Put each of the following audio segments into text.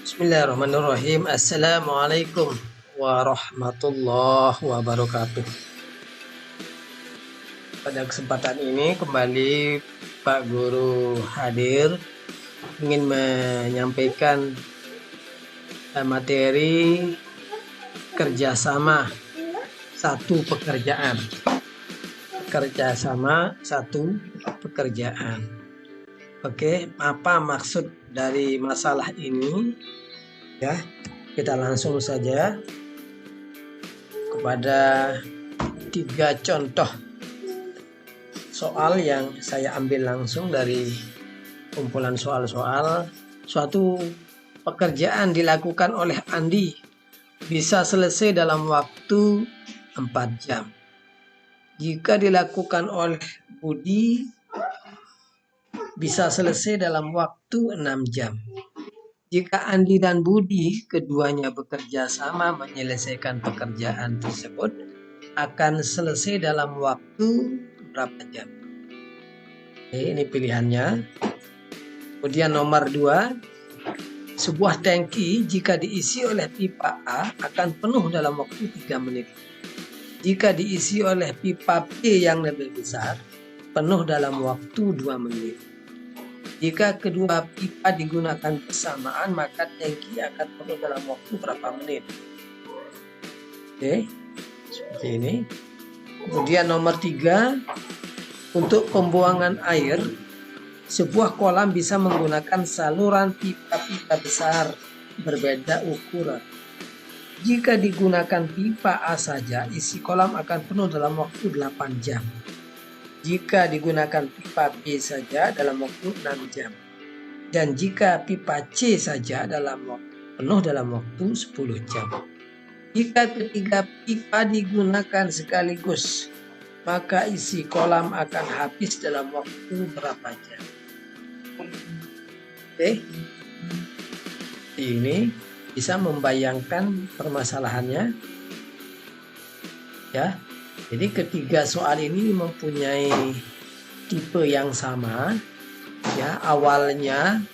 Bismillahirrahmanirrahim. Assalamualaikum warahmatullahi wabarakatuh. Pada kesempatan ini kembali Pak Guru hadir ingin menyampaikan materi kerjasama satu pekerjaan. Kerjasama satu pekerjaan. Oke, apa maksud dari masalah ini? Ya, kita langsung saja kepada 3 contoh soal yang saya ambil langsung dari kumpulan soal-soal. Suatu pekerjaan dilakukan oleh Andi bisa selesai dalam waktu 4 jam. Jika dilakukan oleh Budi bisa selesai dalam waktu 6 jam. Jika Andi dan Budi keduanya bekerja sama menyelesaikan pekerjaan tersebut akan selesai dalam waktu berapa jam? Oke, ini pilihannya. Kemudian nomor 2, sebuah tangki jika diisi oleh pipa A akan penuh dalam waktu 3 menit. Jika diisi oleh pipa B yang lebih besar, penuh dalam waktu 2 menit. Jika kedua pipa digunakan bersamaan, maka tangki akan penuh dalam waktu berapa menit? Oke, seperti ini. Kemudian nomor 3, untuk pembuangan air, sebuah kolam bisa menggunakan saluran pipa-pipa besar berbeda ukuran. Jika digunakan pipa A saja, isi kolam akan penuh dalam waktu 8 jam. Jika digunakan pipa B saja dalam waktu 6 jam. Dan jika pipa C saja penuh dalam waktu 10 jam. Jika ketiga pipa digunakan sekaligus, maka isi kolam akan habis dalam waktu berapa jam? Oke. Ini bisa membayangkan permasalahannya. Ya. Jadi ketiga soal ini mempunyai tipe yang sama. Ya, awalnya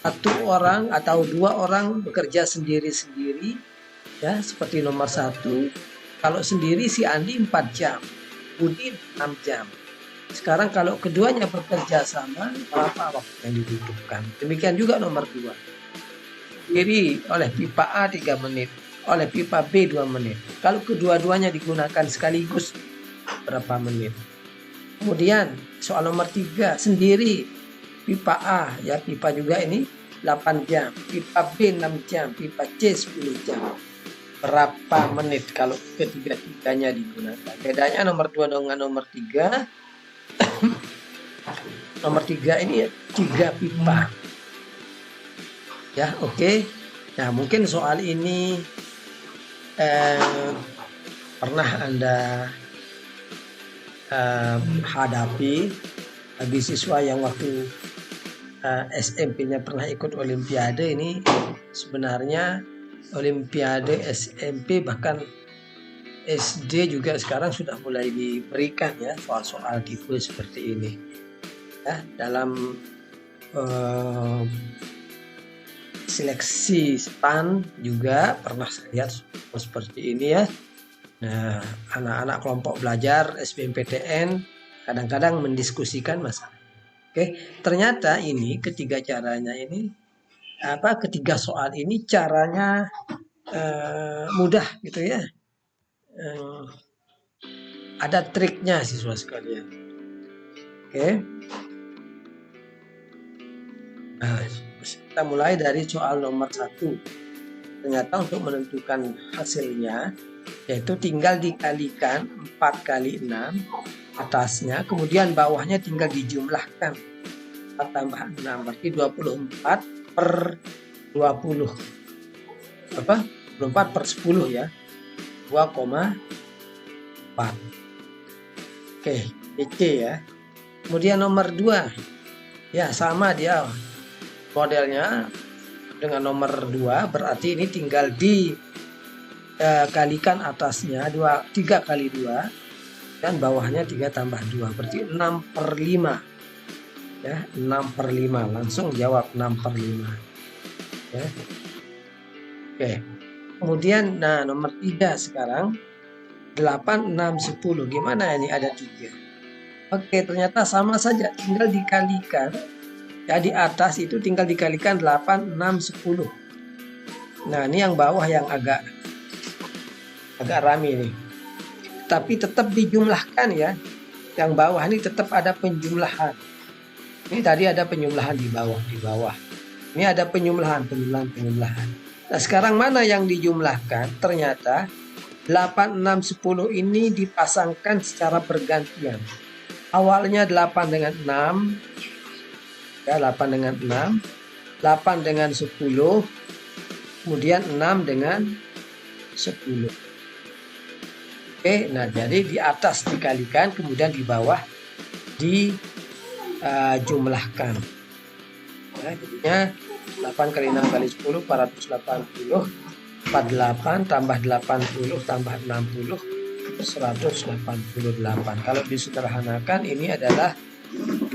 1 orang atau 2 orang bekerja sendiri-sendiri. Ya, seperti nomor 1. Kalau sendiri si Andi 4 jam, Budi 6 jam. Sekarang kalau keduanya bekerja sama, berapa waktu yang dibutuhkan? Demikian juga nomor 2. Sendiri oleh pipa A 3 menit. Oleh pipa B 2 menit. Kalau kedua-duanya digunakan sekaligus berapa menit? Kemudian soal nomor 3, sendiri pipa A, ya pipa juga ini 8 jam, pipa B 6 jam, pipa C 10 jam. Berapa menit kalau ketiga-tiganya digunakan? Bedanya nomor 2 dengan nomor 3. Nomor 3 ini 3 pipa. Ya, oke. Nah, mungkin soal ini pernah Anda hadapi bagi siswa yang waktu SMP-nya pernah ikut Olimpiade. Ini sebenarnya Olimpiade SMP bahkan SD juga sekarang sudah mulai diberikan ya soal-soal tipe seperti ini. Ya, dalam seleksi SPAN juga pernah saya lihat seperti ini ya. Nah, anak-anak kelompok belajar SBMPTN kadang-kadang mendiskusikan masalah. Oke, ternyata ini ketiga caranya ini ketiga soal ini caranya mudah gitu ya. Ada triknya siswa sekalian. Oke. Nah, kita mulai dari soal nomor 1. Ternyata untuk menentukan hasilnya, yaitu tinggal dikalikan 4 kali 6 atasnya, kemudian bawahnya tinggal dijumlahkan 4 tambah 6, berarti 24 per 20. 24 per 10 ya, 2,4. Oke, DC ya. Kemudian nomor 2, ya sama dia modelnya dengan nomor 2, berarti ini tinggal dikalikan atasnya 3 kali 2 dan bawahnya 3 tambah 2, berarti 6 per 5. Ya, 6/5. Langsung jawab 6/5. Ya. Oke. Kemudian nomor 3 sekarang. 8, 6, 10. Gimana ini ada 3? Oke, ternyata sama saja, tinggal dikalikan. Ya, di atas itu tinggal dikalikan 8, 6, 10. Nah, ini yang bawah yang agak rame nih. Tapi tetap dijumlahkan ya. Yang bawah ini tetap ada penjumlahan. Ini tadi ada penjumlahan di bawah. Ini ada penjumlahan. Nah, sekarang mana yang dijumlahkan? Ternyata 8, 6, 10 ini dipasangkan secara bergantian. Awalnya 8 dengan 6. Ya, 8 dengan 6. 8 dengan 10. Kemudian 6 dengan 10. Oke, nah jadi di atas dikalikan, kemudian di bawah dijumlahkan. Ya, jadinya 8 kali 6 kali 10, 480. 48 tambah 80 tambah 60, 188. Kalau disederhanakan ini adalah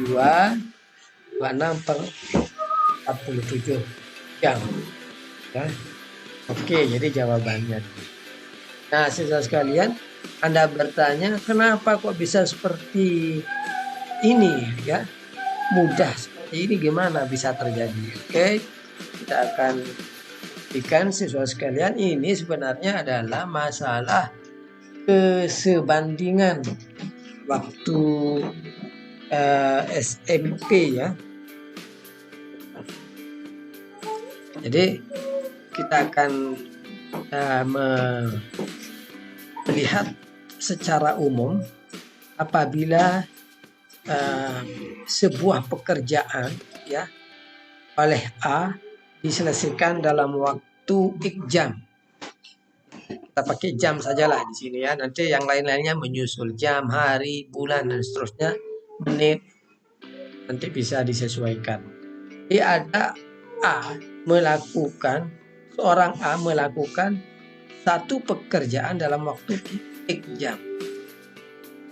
26/47 jam. Ya. Oke, jadi jawabannya. Nah, siswa sekalian, Anda bertanya, kenapa kok bisa seperti ini ya? Mudah seperti ini, gimana bisa terjadi? Oke, kita akan buktikan siswa sekalian, ini sebenarnya adalah masalah kesebandingan waktu SMP ya. Jadi kita akan melihat secara umum apabila sebuah pekerjaan ya oleh A diselesaikan dalam waktu X jam. Kita pakai jam sajalah di sini ya. Nanti yang lain-lainnya menyusul jam, hari, bulan dan seterusnya, menit. Nanti bisa disesuaikan. Jadi ada seorang A melakukan satu pekerjaan dalam waktu X jam.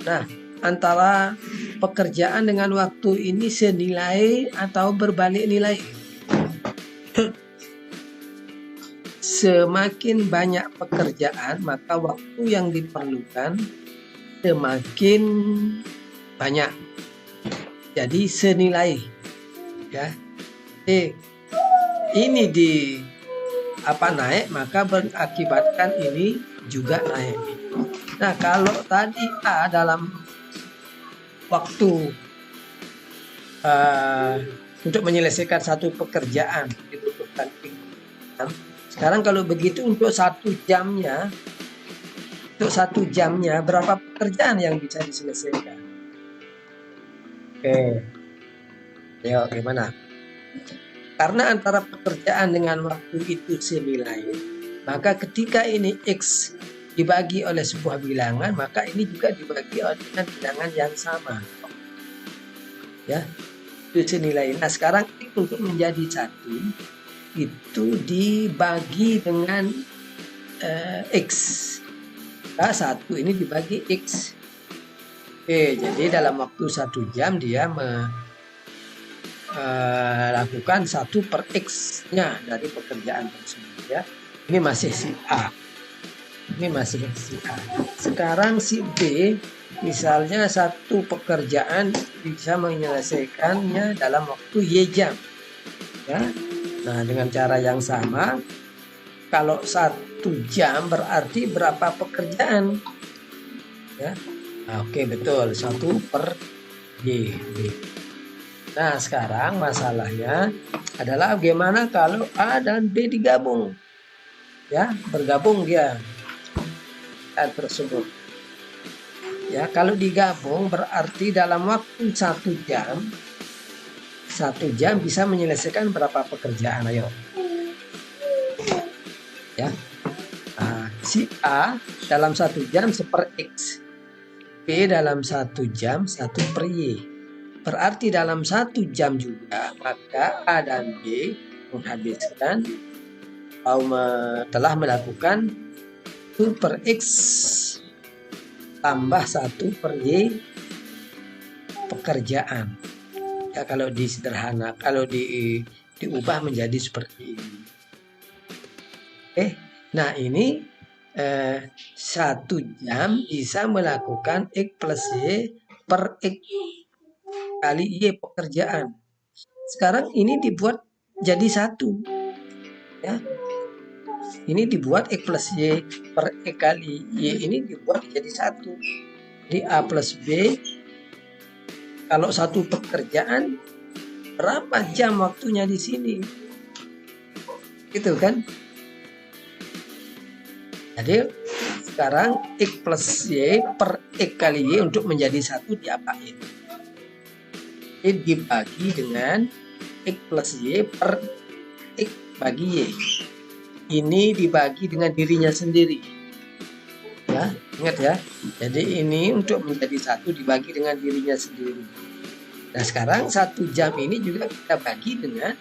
Nah, antara pekerjaan dengan waktu ini senilai atau berbalik nilai. Semakin banyak pekerjaan, maka waktu yang diperlukan semakin banyak. Jadi senilai. Ya. Jadi ini naik, maka berakibatkan ini juga naik. Nah, kalau tadi A dalam waktu untuk menyelesaikan satu pekerjaan dibutuhkan 6 jam. Sekarang kalau begitu untuk satu jamnya berapa pekerjaan yang bisa diselesaikan? Oke, ayo gimana? Karena antara pekerjaan dengan waktu itu senilai, maka ketika ini X dibagi oleh sebuah bilangan, maka ini juga dibagi dengan bilangan yang sama. Ya, itu senilai. Nah, sekarang untuk menjadi 1 itu dibagi dengan X. Nah, 1 ini dibagi X. Oke, jadi dalam waktu 1 jam dia melakukan 1/X-nya dari pekerjaan tersebut ya. Ini masih si A. Sekarang si B, misalnya satu pekerjaan bisa menyelesaikannya dalam waktu Y jam. Ya. Nah, dengan cara yang sama, kalau 1 jam berarti berapa pekerjaan? Ya. Nah, oke, betul, 1/Y. Nah, sekarang masalahnya adalah bagaimana kalau A dan B digabung. Ya, bergabung dia tersebut. Ya, kalau digabung berarti dalam waktu 1 jam bisa menyelesaikan berapa pekerjaan? Ayo. Ya. Nah, si A dalam 1 jam 1/X. B dalam 1 jam 1/Y. Berarti dalam 1 jam juga maka A dan B menghabiskan telah melakukan 2/X tambah 1/Y pekerjaan. Ya, kalau disederhana, kalau diubah menjadi seperti ini. Nah ini 1 jam bisa melakukan X plus Y per X kali Y pekerjaan. Sekarang ini dibuat jadi 1. Ya. Ini dibuat X plus Y per X kali Y ini dibuat jadi 1. Di A plus B, kalau 1 pekerjaan, berapa jam waktunya di sini? Gitu kan? Jadi sekarang X plus Y per X kali Y untuk menjadi 1 diapain? Ini dibagi dengan X plus Y per X bagi Y. Ini dibagi dengan dirinya sendiri. Ya, ingat ya. Jadi ini untuk menjadi 1 dibagi dengan dirinya sendiri. Nah sekarang 1 jam ini juga kita bagi dengan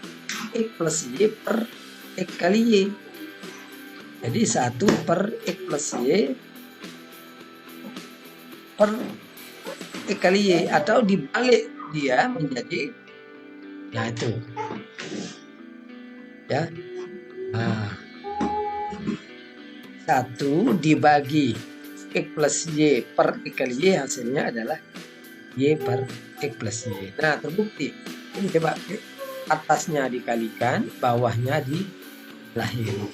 X plus Y per X kali Y. Jadi 1 per X plus Y per X kali Y, atau dibalik dia menjadi, nah itu ya, nah 1 dibagi X plus Y per X kali Y, hasilnya adalah Y per X plus Y. Nah terbukti. Ini coba atasnya dikalikan, bawahnya dijumlahin.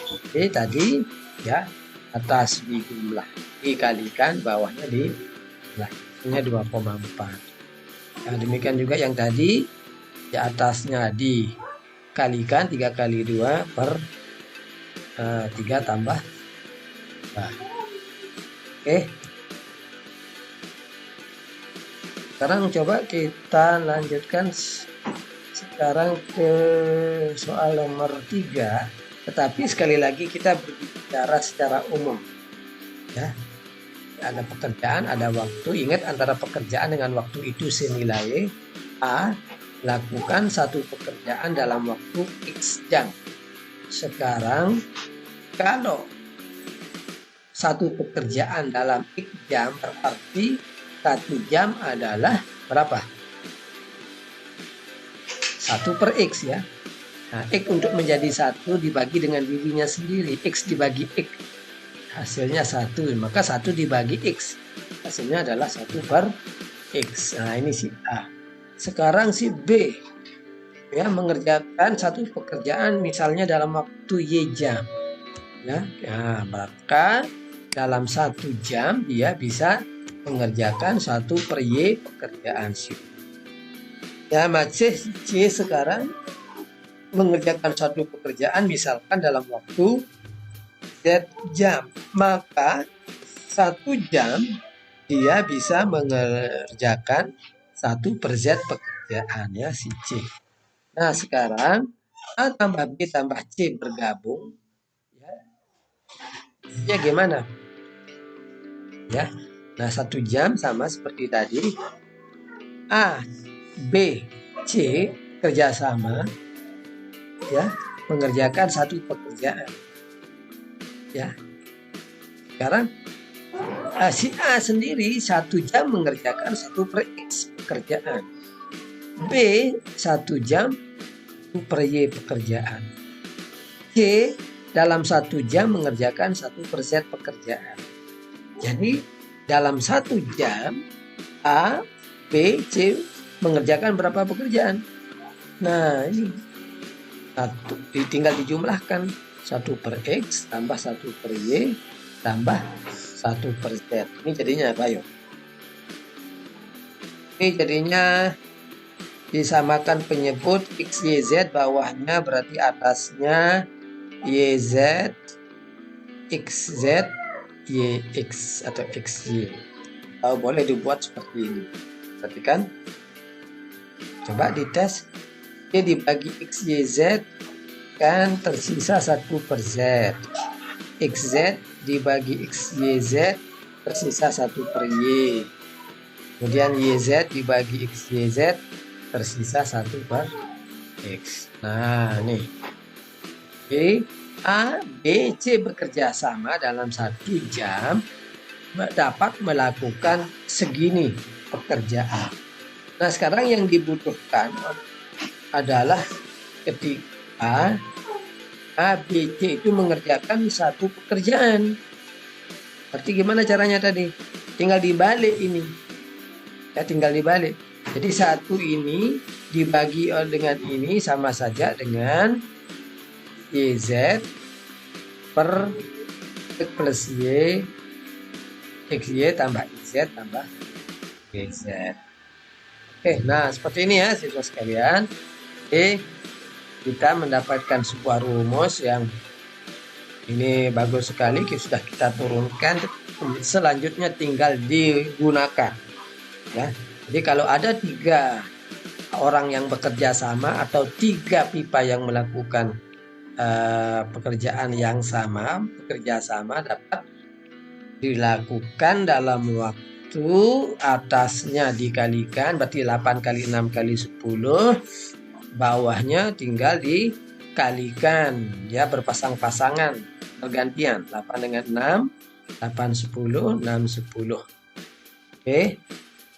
Oke, tadi ya atas dijumlah dikalikan, bawahnya dijumlah, hasilnya 2,4. Nah, demikian juga yang tadi, di atasnya dikalikan 3 kali 2 per 3 tambah 2. Oke. Sekarang coba kita lanjutkan sekarang ke soal nomor 3. Tetapi sekali lagi kita berbicara secara umum. Ya. Ada pekerjaan, ada waktu. Ingat, antara pekerjaan dengan waktu itu senilai. A. Lakukan 1 pekerjaan dalam waktu X jam. Sekarang kalau 1 pekerjaan dalam X jam berarti 1 jam adalah berapa? 1 per X ya. Nah, X untuk menjadi 1 dibagi dengan dirinya sendiri. X dibagi X, hasilnya 1. Maka 1 dibagi X, hasilnya adalah 1 per X. Nah, ini si A. Sekarang si B. Ya, mengerjakan 1 pekerjaan misalnya dalam waktu Y jam. Ya, nah, maka dalam 1 jam dia bisa mengerjakan 1 per Y pekerjaan si. Ya, masih C sekarang mengerjakan 1 pekerjaan misalkan dalam waktu Z jam, maka 1 jam dia bisa mengerjakan 1 per Z pekerjaan, ya, si C. Nah sekarang A tambah B tambah C bergabung, ya gimana ya? Nah 1 jam sama seperti tadi, A, B, C kerjasama ya mengerjakan 1 pekerjaan. Ya, sekarang si A sendiri 1 jam mengerjakan 1 per X pekerjaan. B 1 jam 1 per Y pekerjaan. C dalam 1 jam mengerjakan 1 per Z pekerjaan. Jadi dalam 1 jam A, B, C mengerjakan berapa pekerjaan? Nah ini tinggal dijumlahkan, 1 per X tambah 1 per Y tambah 1 per Z. Ini jadinya apa yuk? Ini jadinya disamakan penyebut X, Y, Z, bawahnya berarti atasnya Y, Z, X, Z, Y, X atau X, Y. Atau boleh dibuat seperti ini. Perhatikan. Coba dites. Y dibagi X, Y, Z kan tersisa 1 per Z. XZ dibagi X, Y, Z tersisa 1 per Y. Kemudian YZ dibagi X, Y, Z tersisa 1 per X. Nah nih, Oke, A, B, C bekerja sama dalam 1 jam dapat melakukan segini pekerjaan. Nah, sekarang yang dibutuhkan adalah ketika A, B, C itu mengerjakan satu pekerjaan. Berarti gimana caranya tadi? Tinggal dibalik ini. Ya, tinggal dibalik. Jadi satu ini dibagi dengan ini sama saja dengan YZ per X plus Y, XY tambah YZ tambah YZ. Oke, nah seperti ini ya siswa sekalian. Oke, kita mendapatkan sebuah rumus yang ini bagus sekali, sudah kita turunkan. Selanjutnya tinggal digunakan. Ya, jadi kalau ada 3 orang yang bekerja sama atau 3 pipa yang melakukan pekerjaan yang sama, bekerja sama dapat dilakukan dalam waktu atasnya dikalikan, berarti 8 kali 6 kali 10, bawahnya tinggal dikalikan, ya berpasang-pasangan, bergantian, 8 dengan 6, 8 10, 6 10. Oke.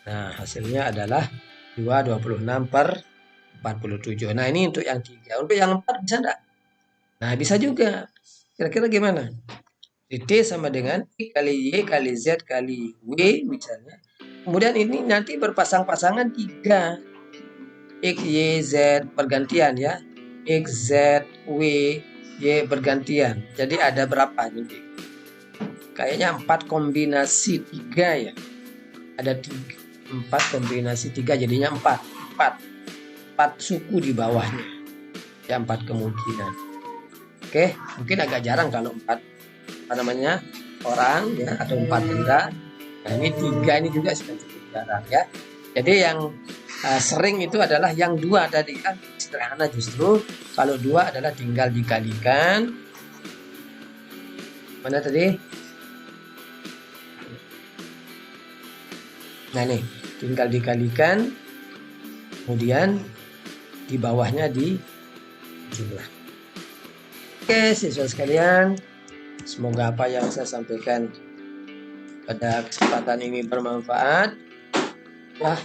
Nah, hasilnya adalah 226 per 47. Nah, ini untuk yang 3. Untuk yang 4 bisa enggak? Nah, bisa juga. Kira-kira gimana? T sama dengan I kali Y kali Z kali W misalnya. Kemudian ini nanti berpasang-pasangan 3. X, Y, Z bergantian ya. X, Z, W, Y bergantian. Jadi ada berapa ini? Kayaknya 4 kombinasi 3 ya. Ada 4 kombinasi 3 jadinya 4 suku di bawahnya. Ya 4 kemungkinan. Oke, mungkin agak jarang kalau 4 orang ya atau 4 benda. Nah, ini 3 ini juga sudah cukup jarang ya. Jadi yang sering itu adalah yang 2 tadi ya. Sederhana justru. Kalau 2 adalah tinggal dikalikan. Mana tadi? Nah nih, tinggal dikalikan. Kemudian di bawahnya di jumlah. Oke, siswa sekalian. Semoga apa yang saya sampaikan pada kesempatan ini bermanfaat. Ya,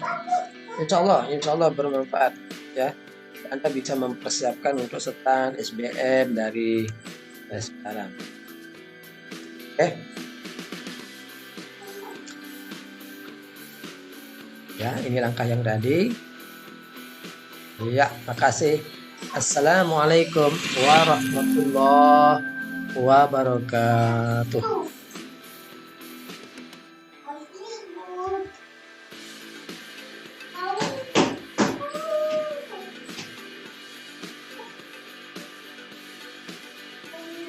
insya Allah bermanfaat. Ya, Anda bisa mempersiapkan untuk STAN, SBM dari sekarang. Oke. Ya, ini langkah yang tadi. Ya, makasih. Assalamualaikum warahmatullahi wabarakatuh.